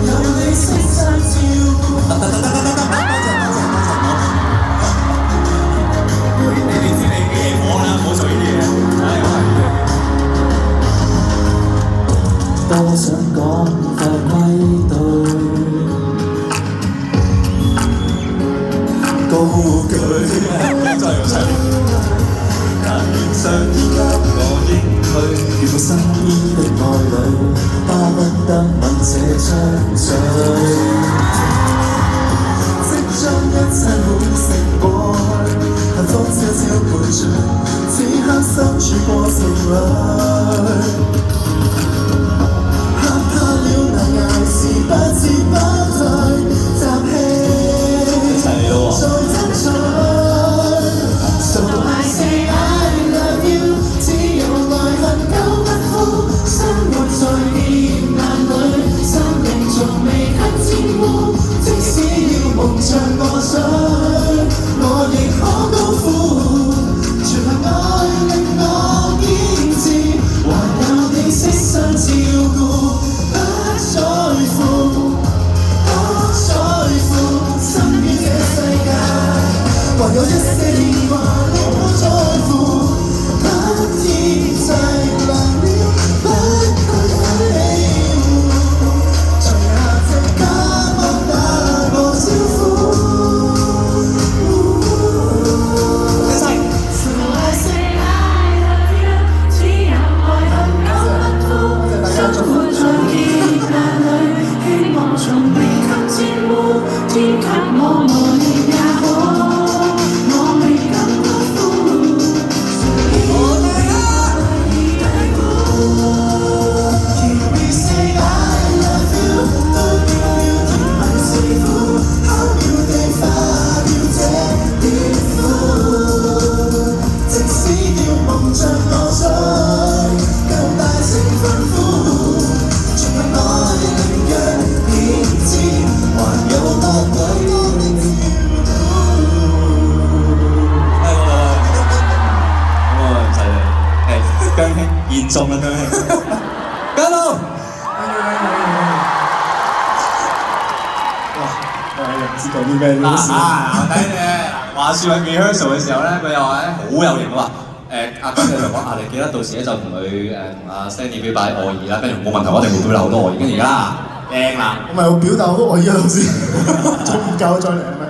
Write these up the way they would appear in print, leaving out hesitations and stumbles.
有你悉心照顧。你知你嘅火啦，唔好做呢啲嘢。多想講課歸隊，高舉真係好犀利。但願上天給我應許，如身邊的愛侶，巴不得吻這張嘴，即將一切滿成過去，幸福悄悄伴隨，此刻身處過程裏。是不知不退，集氣再爭取。So I say I love you， 只有愛恨久不枯，生活在烈焰裏，生命從未肯沾污。即使要蒙着我水，我亦可高呼，全憑愛令我堅持，還有你悉心照顧。還有一些電話令我在乎，不天際亮了，不懼起舞，隨下隻家幫打個招呼。So I say I love you， 只有愛恨久不枯，生活在熱眼裏，希望從未給沾污，天給我磨練也好。嚴重啦，姜老，哇！我係唔知講啲咩呢？我睇你話説喺 rehearsal 嘅時候咧，佢又話好有型喎。阿姜就同我講你記得到時咧就同佢同阿 Sandy 表達愛意啦。跟住冇問題，我一定會表達好多愛意。跟住而家靚啦，我咪會表達好多愛意啊，老師，仲唔夠再嚟係咪？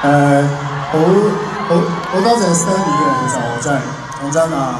係我好多謝 Sandy 嘅，其實我真係講真啊。